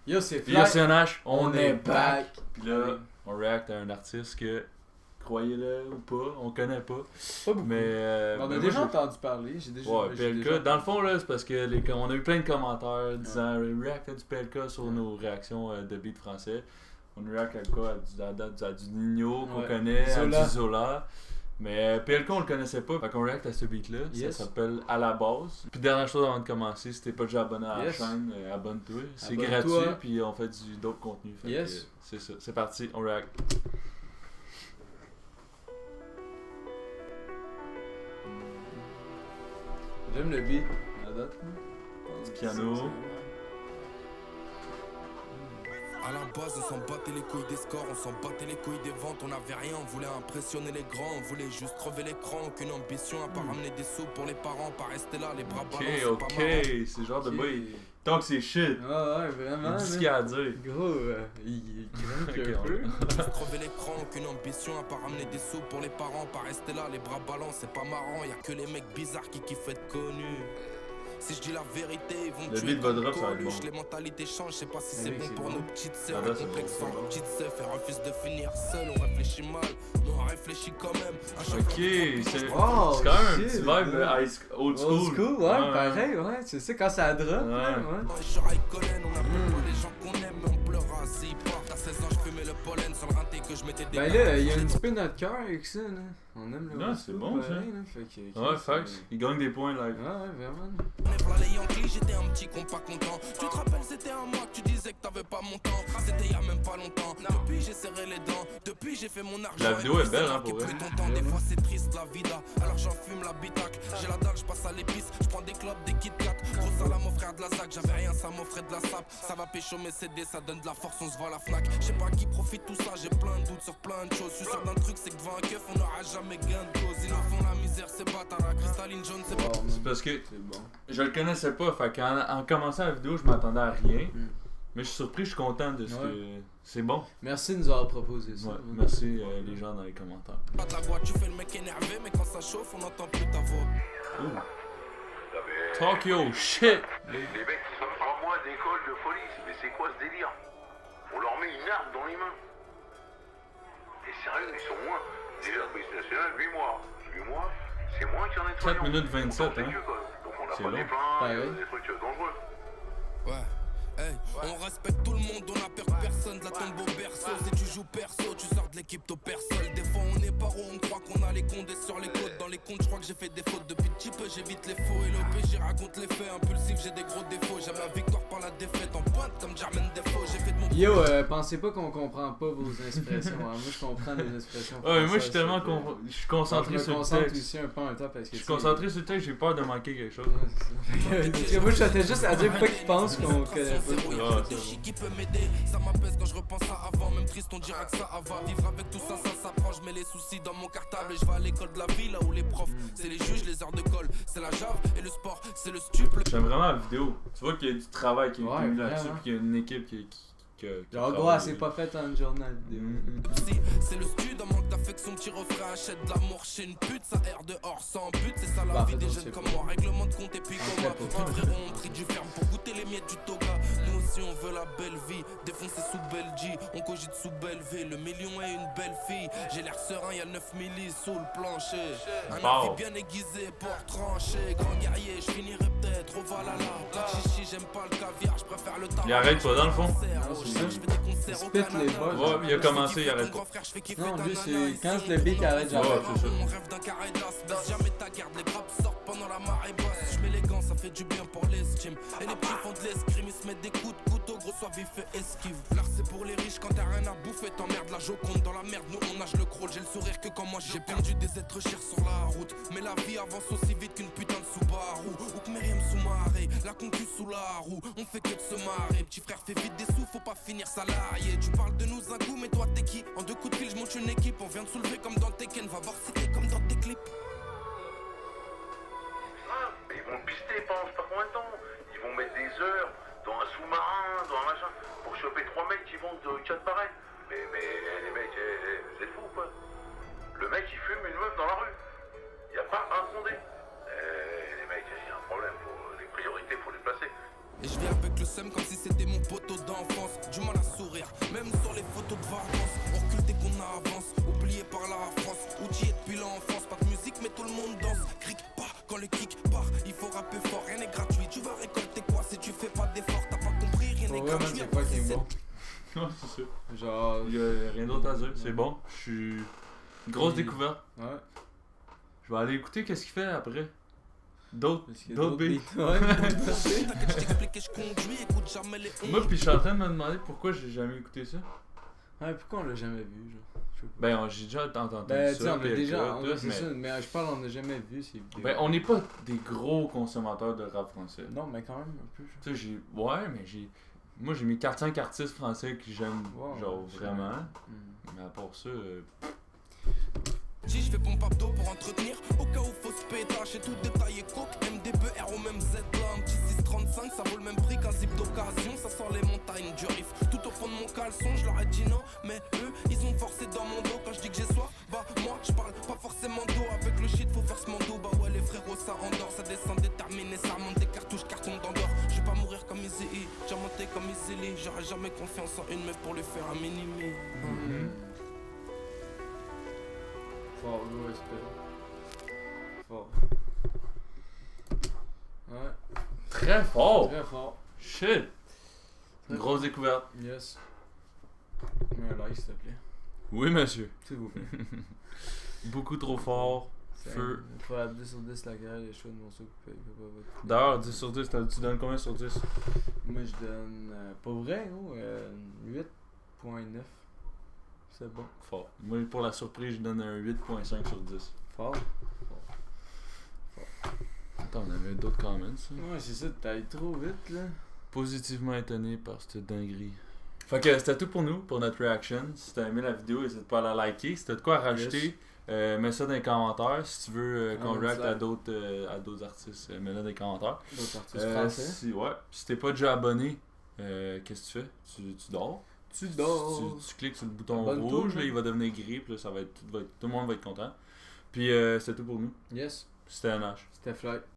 Yo, c'est Fly. Yo, CNH, on est back. back. Puis là, on react à un artiste que, croyez-le ou pas, on connaît pas. Pas beaucoup. Mais On a moi, déjà entendu parler. Ouais, PLK. Dans le fond, là, c'est parce que on a eu plein de commentaires disant react à du PLK sur nos réactions de beat français. On react à quoi? À du Nino qu'on connaît, Zola. à du Zola. Mais PLK on le connaissait pas, fait qu'on react à ce beat là, Yes. ça s'appelle À la base. Puis dernière chose avant de commencer, si t'es pas déjà abonné à la Yes. chaîne, abonne-toi. C'est Abonne-toi. gratuit, puis on fait d'autres contenus. Fait Yes. que, c'est ça, c'est parti, on react. J'aime le beat. À date. Du piano. À la base, on s'en battait les couilles des scores, on s'en battait les couilles des ventes, on avait rien, on voulait impressionner les grands, on voulait juste crever l'écran, aucune ambition à pas ramener des sous pour les parents, pas rester là, les bras ballants, c'est pas marrant. C'est le genre de boy. Tant que c'est shit. Ouais, vraiment. Il dit ce qu'il a à dire. Gros, il craque Ok, un peu. Juste crever l'écran, aucune ambition à pas ramener des sous pour les parents, pas rester là, les bras ballants, c'est pas marrant, y'a que les mecs bizarres qui kiffent être connus. Si je dis la vérité, ils vont Le tuer beat va comme drop, ça va être Coluche. bon. Les mentalités changent, je sais pas si Ah c'est oui, bon c'est pour bon. nos petites Ah sœurs. là, Un c'est complexe bon, sans c'est leurs bon. petites sœurs, et refuse de finir seul. On réfléchit mal, mais on réfléchit quand même. À chaque Ok, fois c'est Oh, quand même un shit. petit vibe old school. Old school, ouais, pareil, ouais. Tu sais, quand ça drop, Ouais. là, Dans les chars avec Colin, on appelle pas les gens qu'on aime, mais on pleura s'ils partent. À 16 ans, je fumais le pollen sur le rinté que je mettais des. Ben là, il y a un petit peu notre cœur avec ça, là. On aime le Non, old c'est school, bon, ça. pareil, là. Fait que, Ouais, facts. Il gagne des points live. Ouais, vraiment. On est voilà les Yankees, j'étais un petit con pas content. Tu te rappelles, c'était un mois que tu disais que t'avais pas mon temps. C'était y a même pas longtemps. Depuis, j'ai serré les dents. Depuis, j'ai fait mon argent. La vidéo est belle, hein, Qui pour plus vrai. ton temps, des fois c'est triste la vida. Alors j'en fume la bitac. J'ai la dalle, je passe à l'épice. Je prends des clopes, des Kit Kat. Gros salam au frère de la sac. J'avais rien, ça m'offrait de la sape. Ça va pécho mes CD, ça donne de la force, on se voit à la Fnac. Je sais pas qui profite tout ça, j'ai plein de doutes sur plein de choses. Je suis sûr d'un truc, c'est que devant un keuf, on n'aura jamais gain de cause. Ils nous font la misère, c'est bâtard. La cristalline jaune, c'est pas. C'est parce que C'est bon. je le connaissais pas, fait qu'en commençant la vidéo, je m'attendais à rien. Mm. Mais je suis surpris, je suis content de ce que. C'est bon. Merci de nous avoir proposé ça. Ouais, man. merci les gens dans les commentaires. Pas de la voix, tu fais le mec énervé, mais quand ça chauffe, on n'entend plus ta voix. Ooh. Tokyo, shit! Les mecs qui sont en moins d'école de police, mais c'est quoi ce délire? On leur met une arme dans les mains. Et sérieux, ils sont moins. Déjà, la police nationale, 8 mois. 8 mois, c'est moins qu'il y en ait 4 minutes 27, hein. Donc on n'a C'est pas long. des flingues, Ouais. des trucs dangereux. Ouais. Hey, on respecte tout le monde, on a peur de personne, de la tombe au berceau. Si tu joues perso, tu sors de l'équipe au perso. Des fois on est paro, on croit qu'on a les condés sur les côtes. Dans les comptes, je crois que j'ai fait des fautes depuis petit peu, j'évite les faux et le PJ raconte les faits. Impulsif, j'ai des gros défauts. J'aime la victoire par la défaite, en pointe comme Jermaine Defoe. J'ai fait de mon Yo, pensez pas qu'on comprend pas vos expressions. Hein. Moi, je comprends les expressions. Ouais, mais moi je suis françaises, tellement. fait que- Je suis concentré je me sur le concentre texte. aussi un peu en même temps parce que. Je suis concentré sur le texte, j'ai peur de manquer quelque chose. Ouais, c'est ça. Parce que moi, je tentais juste à dire pourquoi qu'ils pensent qu'on connaît pas. qui peut m'aider, ça m'apaise quand je repense à avant. Même triste, on dira que ça va. Vivre avec tout ça, ça s'apprend. Je mets les soucis dans mon cartable et je vais à l'école de la ville là où les profs, c'est les juges, les heures de colle, c'est la jave et le sport, c'est le stup. J'aime vraiment la vidéo. Tu vois qu'il y a du travail qui est Ouais, mis là-dessus, vraiment. puis qu'il y a une équipe qui Genre, gros, travaille. c'est pas fait en journal vidéo. Si, c'est le stud, un manque d'affection, petit refrain, achète de l'amour chez une pute, ça erre dehors sans but, c'est ça la Bah, vie en fait, des on jeunes sait comme pas. moi, règlement de compte et puis On comme moi, sait pas. un frérot, on pris du ferme pour goûter les miettes du toga, nous aussi on veut la belle vie, défoncer sous Belgique, on cogite sous Belleville, le million est une belle fille, j'ai l'air serein, y'a 9 millis sous le plancher, un Wow. avis bien aiguisé pour trancher, grand guerrier, je finirai peut-être au Valhalla, la chichi, j'aime pas le caviar, je préfère le tarot. Il arrête pas dans le fond. c'est ça. Il spit les bars. Ouais, il a commencé, il arrête pas. Non, lui, c'est quand le beat arrête, Ouais, j'arrête. c'est ça. On rêve d'un carré d'as, baisse jamais ta garde, les grappes sortent pendant la marée basse. Je mets les gants, ça fait du bien pour l'estime. Et les petits font de l'escrime, ils se mettent des coups de couteau, gros soit vif et esquive. L'art c'est pour les riches, quand t'as rien à bouffer, t'emmerdes la joconde dans la merde, nous on nage le crawl. J'ai le sourire que quand moi j'ai perdu des êtres chers sur la route. Mais la vie avance aussi vite qu'une putain de Subaru. Ou que Myriam sous-marée, la concu sous la roue. On fait que de se marrer, petit frère fait vite des sous, faut pas finir salarié. Tu parles de nous un coup, mais toi t'es qui? En 2 coups de fil, je monte une équipe, on vient de soulever comme dans Tekken, va voir si t'es comme dans tes clips. Ah, mais ils vont le pister pendant je sais pas combien de temps. Ils vont mettre des heures dans un sous-marin, dans un machin, pour choper 3 mecs qui vendent 4 barrettes. Mais les mecs, vous êtes fous quoi? Le mec il fume une meuf dans la rue. Y a pas un fondé. Les mecs, y a un problème, les priorités faut les placer. Et je viens avec le seum comme si c'était mon poteau d'enfant. Pour vrai, man, c'est quoi qui est bon? Ouais, c'est ça. Genre. Il y a rien d'autre à dire, c'est bon. Je suis. Une grosse découverte. Ouais. Je vais aller écouter qu'est-ce qu'il fait après. D'autres Parce qu'il y a d'autres beats. Ouais. T'inquiète, je t'explique et je conduis, écoute jamais les Moi, puis je suis en train de me demander pourquoi j'ai jamais écouté ça. Ouais, pourquoi on l'a jamais vu, genre? Je sais pas. Ben, j'ai déjà entendu Ben, ça. tu sais, on l'a PLK, déjà. tout, C'est mais... ça, mais je parle, on l'a jamais vu ces vidéos. Ben, on n'est pas des gros consommateurs de rap français. Non, mais quand même, un peu. Genre. Tu sais, j'ai. Ouais, mais j'ai. Moi, j'ai mis 4-5 artistes français que j'aime, Wow, genre c'est vraiment. Hmm. Mais à part ça. Si je fais pompe abdos pour entretenir, au cas où faut se pétacher, tout détaillé coke, MDBR au même Z là, un petit 635, ça vaut le même prix qu'un zip d'occasion, ça sort les montagnes du riff, tout au fond de mon caleçon, je leur ai dit non, mais eux, ils ont forcé dans mon dos, quand je dis que j'ai soif, bah moi je parle pas forcément d'eau, avec le shit faut faire ce mando, bah ouais les frérots ça endort, ça descend déterminé, ça remonte des cartouches, carton d'endort, je vais pas mourir comme Easy, diamanté comme Easy, j'aurais jamais confiance en une meuf pour lui faire un mini-me. Fort, gros respect. Fort. Ouais, Très fort! très fort. Shit! Très Grosse découverte. Yes. Mets un like, s'il te plaît. Oui, monsieur. S'il vous plaît. Beaucoup trop fort. Feu. Incroyable, 10 sur 10 la carrière, les choix de morceaux coupés. D'ailleurs, 10 sur 10, tu donnes combien sur 10? Moi, je donne. Pas vrai, gros, 8.9. C'est bon. Fort. Moi, pour la surprise, je donne un 8.5 sur 10. Fort. Attends, on avait d'autres comments, ça. Ouais, c'est ça, t'ailles trop vite, là. Positivement étonné par cette dinguerie. Fait que c'était tout pour nous, pour notre reaction. Si t'as aimé la vidéo, n'hésite pas à la liker. Si t'as de quoi à rajouter, mets ça dans les commentaires. Si tu veux qu'on react à d'autres artistes, mets-le dans les commentaires. D'autres artistes français. Si t'es pas déjà abonné, qu'est-ce que tu fais? Tu dors? Tu dors. Tu cliques sur le bouton Abonne-toi, rouge, là, hein. il va devenir gris, puis là, tout le monde va être content. Puis c'était tout pour nous. Yes, C'était NH. c'était fly.